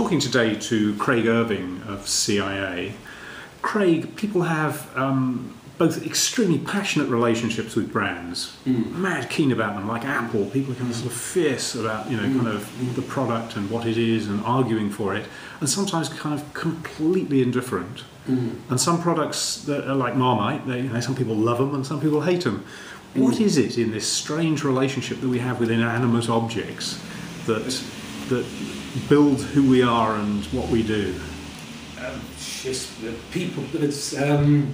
talking today to Craig Irving of CIA. Craig, people have both extremely passionate relationships with brands, mad keen about them, like Apple. People are kind of sort of fierce about, kind of the product and what it is and arguing for it, and sometimes kind of completely indifferent. And some products that are like Marmite, some people love them and some people hate them. What is it in this strange relationship that we have with inanimate objects that build who we are and what we do? People, it's in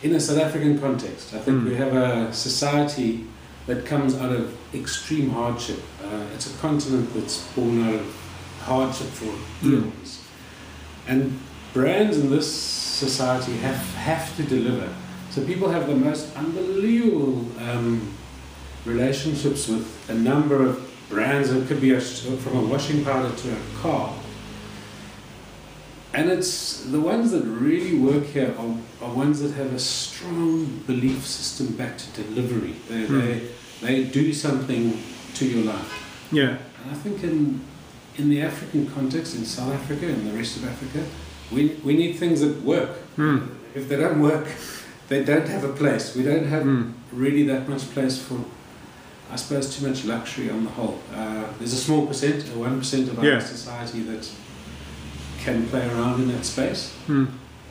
a South African context. I think we have a society that comes out of extreme hardship. It's a continent that's born out of hardship for eons. And brands in this society have to deliver. So people have the most unbelievable relationships with a number of brands. It could be from a washing powder to a car. And it's the ones that really work here are ones that have a strong belief system back to delivery. They do something to your life. Yeah. And I think in the African context, in South Africa and the rest of Africa, we need things that work. If they don't work, they don't have a place. We don't have really that much place for, I suppose, too much luxury on the whole. There's a small percent, 1% of our society that can play around in that space.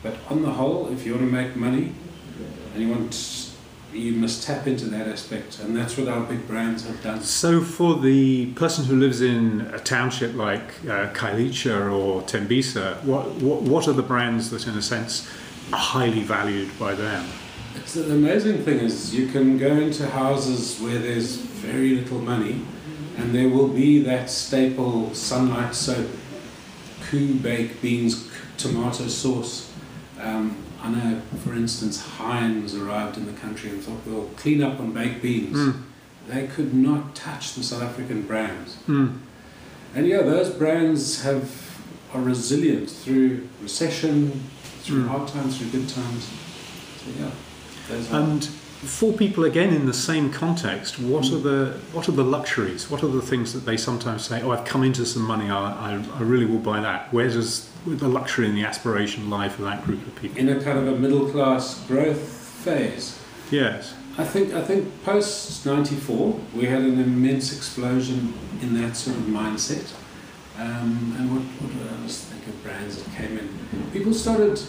But on the whole, if you want to make money and you must tap into that aspect, and that's what our big brands have done. So for the person who lives in a township like Kailicha or Tembisa, what are the brands that in a sense are highly valued by them? The amazing thing is you can go into houses where there's very little money and there will be that staple sunlight soap, baked beans, tomato sauce. I know, for instance, Heinz arrived in the country and thought, we'll clean up on baked beans. They could not touch the South African brands. And those brands are resilient through recession, through hard times, through good times. So and for people again in the same context, what are the luxuries? What are the things that they sometimes say? Oh, I've come into some money. I really will buy that. Where does the luxury and the aspiration lie for that group of people? In a kind of a middle class growth phase. Yes. I think post '94 we had an immense explosion in that sort of mindset. And what I always think of brands that came in. People started.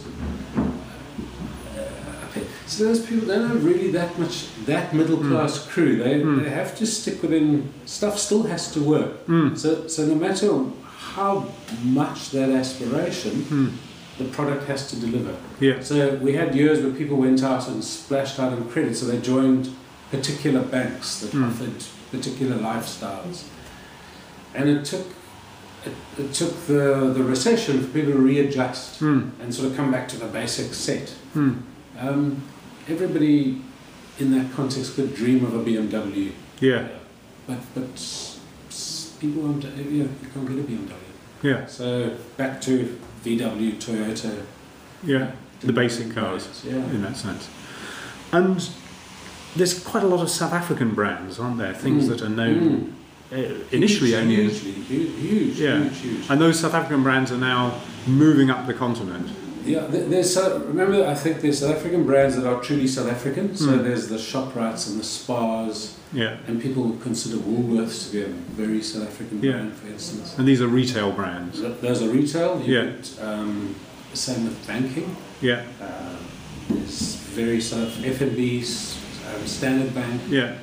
So those people don't have really that middle class crew. They have to stick within, stuff still has to work. So no matter how much that aspiration, the product has to deliver. Yeah. So we had years where people went out and splashed out on credit, so they joined particular banks that offered particular lifestyles. And it took the recession for people to readjust and sort of come back to the basic set. Everybody in that context could dream of a BMW. Yeah. But people won't. You can't get a BMW. Yeah. So back to VW, Toyota. Yeah. The basic cars. Yeah. In that sense. And there's quite a lot of South African brands, aren't there? Things that are known initially only in huge. And those South African brands are now moving up the continent. Yeah, remember, I think there's South African brands that are truly South African. So there's the ShopRites and the Spars. Yeah. And people consider Woolworths to be a very South African brand, for instance. And these are retail brands. Those are retail. Same with banking. Yeah. There's very F&B's, Standard Bank. Yeah.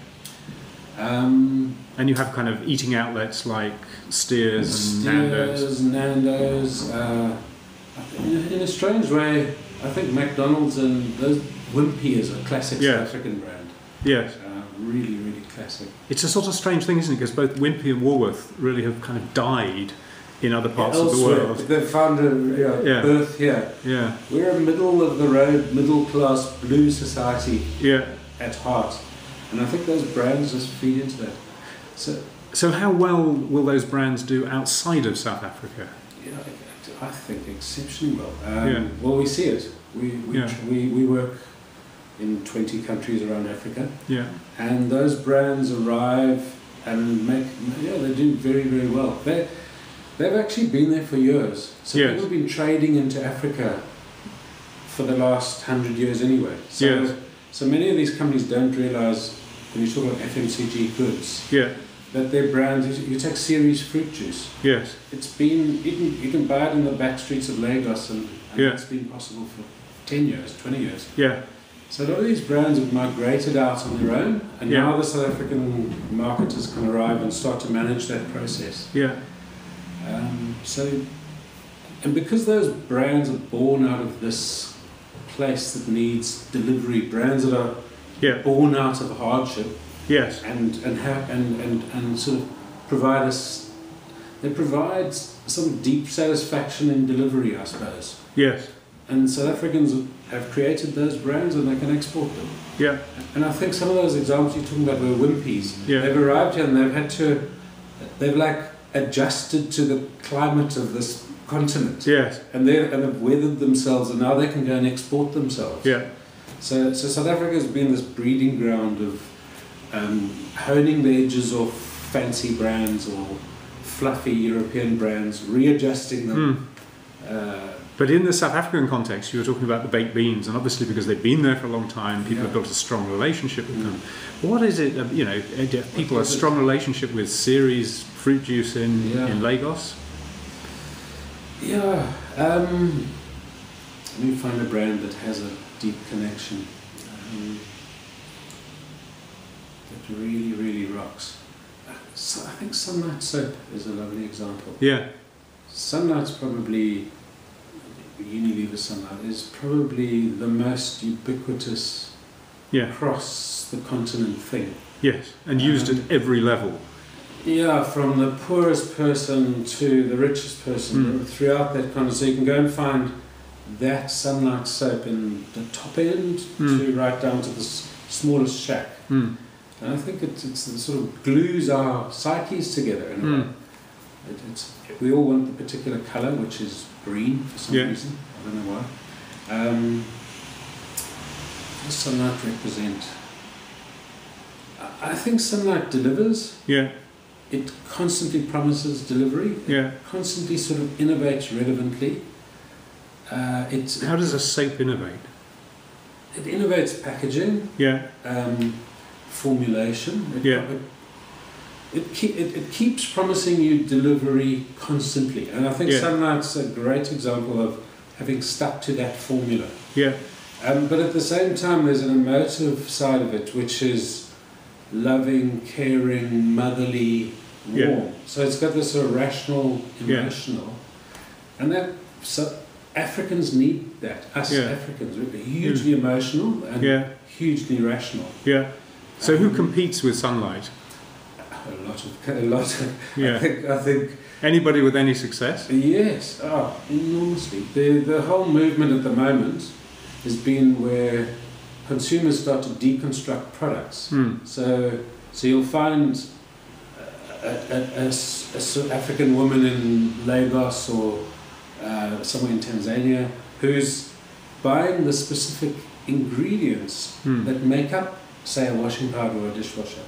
And you have kind of eating outlets like Steers and Nando's. In a strange way, I think McDonald's and those Wimpy is a classic South African brand. Yes. Really, really classic. It's a sort of strange thing, isn't it? Because both Wimpy and Woolworth really have kind of died in other parts of the world. They've found a birth here. Yeah. We're a middle of the road, middle class blue society at heart. And I think those brands just feed into that. So how well will those brands do outside of South Africa? Yeah, I think exceptionally well. Well, we see it. We work in 20 countries around Africa. Yeah. And those brands arrive and they do very, very well. They've actually been there for years. So Yes. people have been trading into Africa for the last 100 years anyway. So, Yes. so many of these companies don't realise, when you talk about FMCG goods, Yeah. that their brand, you take Ceres fruit juice. Yes. It's been, you can buy it in the back streets of Lagos, and Yeah. it's been possible for 10 years, 20 years. Yeah. So a lot of these brands have migrated out on their own, and Yeah. now the South African marketers can arrive and start to manage that process. Yeah. And because those brands are born out of this place that needs delivery, brands that are Yeah. born out of hardship, Yes. and sort of provide us, they provide some deep satisfaction in delivery, I suppose. Yes. And South Africans have created those brands, and they can export them. Yeah. And I think some of those examples you're talking about were Wimpies. Yeah. They've arrived here and they've like adjusted to the climate of this continent. Yes. And have weathered themselves, and now they can go and export themselves. Yeah. So South Africa has been this breeding ground of honing the edges of fancy brands or fluffy European brands, readjusting them. But in the South African context, you were talking about the baked beans, and obviously because they've been there for a long time, people have built a strong relationship with them. What is it, people have a strong relationship with Ceres fruit juice in Lagos? Yeah. Let me find a brand that has a deep connection. That really, really rocks. So I think Sunlight Soap is a lovely example. Yeah. Sunlight's probably, Unilever Sunlight is probably the most ubiquitous across the continent thing. Yes, and used at every level. Yeah, from the poorest person to the richest person, throughout that kind of, so you can go and find that Sunlight Soap in the top end to right down to the smallest shack. And I think it sort of glues our psyches together in a way. We all want the particular colour, which is green for some reason. I don't know why. What does Sunlight represent? I think Sunlight delivers. Yeah. It constantly promises delivery. It constantly sort of innovates relevantly. How does a soap innovate? It innovates packaging. Yeah. Formulation. It keeps promising you delivery constantly, and I think Sunlight's a great example of having stuck to that formula. Yeah. But at the same time, there's an emotive side of it, which is loving, caring, motherly, warm. So it's got this sort of rational, emotional, and that Africans need that. Us Africans, we're hugely emotional and hugely rational. Yeah. So who competes with Sunlight? A lot of. I think anybody with any success. Yes, enormously. The whole movement at the moment has been where consumers start to deconstruct products. So you'll find a South African woman in Lagos or somewhere in Tanzania who's buying the specific ingredients that make up, say, a washing powder or a dishwasher.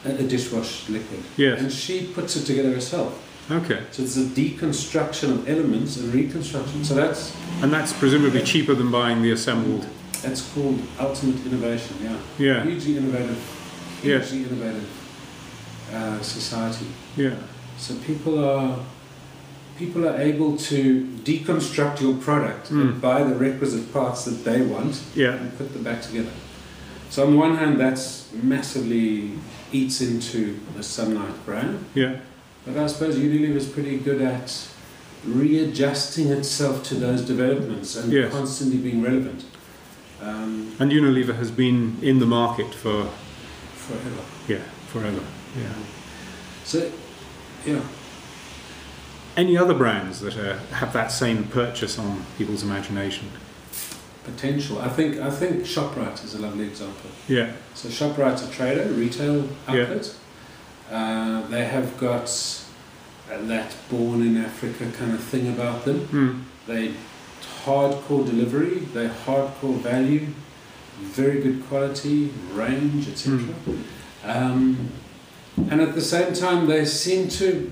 A dishwash liquid. Yes. And she puts it together herself. Okay. So it's a deconstruction of elements and reconstruction. So that's presumably cheaper than buying the assembled. That's called ultimate innovation. Yeah. Hugely innovative society. Yeah. So people are able to deconstruct your product and buy the requisite parts that they want and put them back together. So on one hand, that's massively eats into the Sunlight brand. Yeah. But I suppose Unilever is pretty good at readjusting itself to those developments and constantly being relevant. And Unilever has been in the market for forever. Yeah, forever. Yeah. So, yeah. Any other brands that have that same purchase on people's imagination? Potential. I think ShopRite is a lovely example. Yeah. So ShopRite's a trader, retail outlet. They have got that born in Africa kind of thing about them. They hardcore delivery, they hardcore value, very good quality, range, etc. And at the same time, they seem to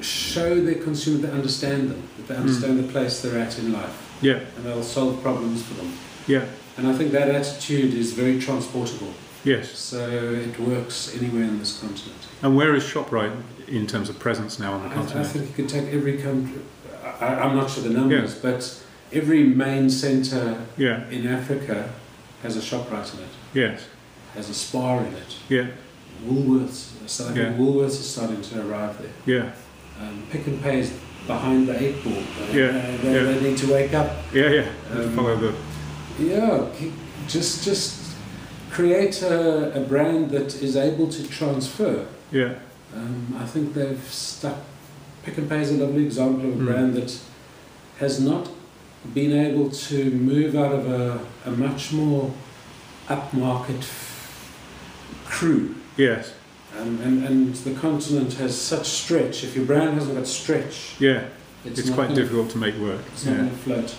show their consumer they understand them, that they understand the place they're at in life, Yeah. and they'll solve problems for them. Yeah. And I think that attitude is very transportable. Yes. So it works anywhere in this continent. And where is ShopRite in terms of presence now on the I continent? think you could take every country. I'm not sure the numbers, but every main centre Yeah. in Africa has a ShopRite in it, Yes. has a Spar in it. Yeah. Woolworths, South African Yeah. Woolworths is starting to arrive there. Yeah. Pick and Pay is behind the 8 ball. They need to wake up. Yeah. Yeah. Follow the. Yeah, just create a brand that is able to transfer. Yeah. I think they've stuck. Pick and Pay is a lovely example of a brand that has not been able to move out of a much more upmarket crew. Yes. And the continent has such stretch. If your brand hasn't got stretch, Yeah. it's It's not quite gonna- difficult to make work. It's not going to float.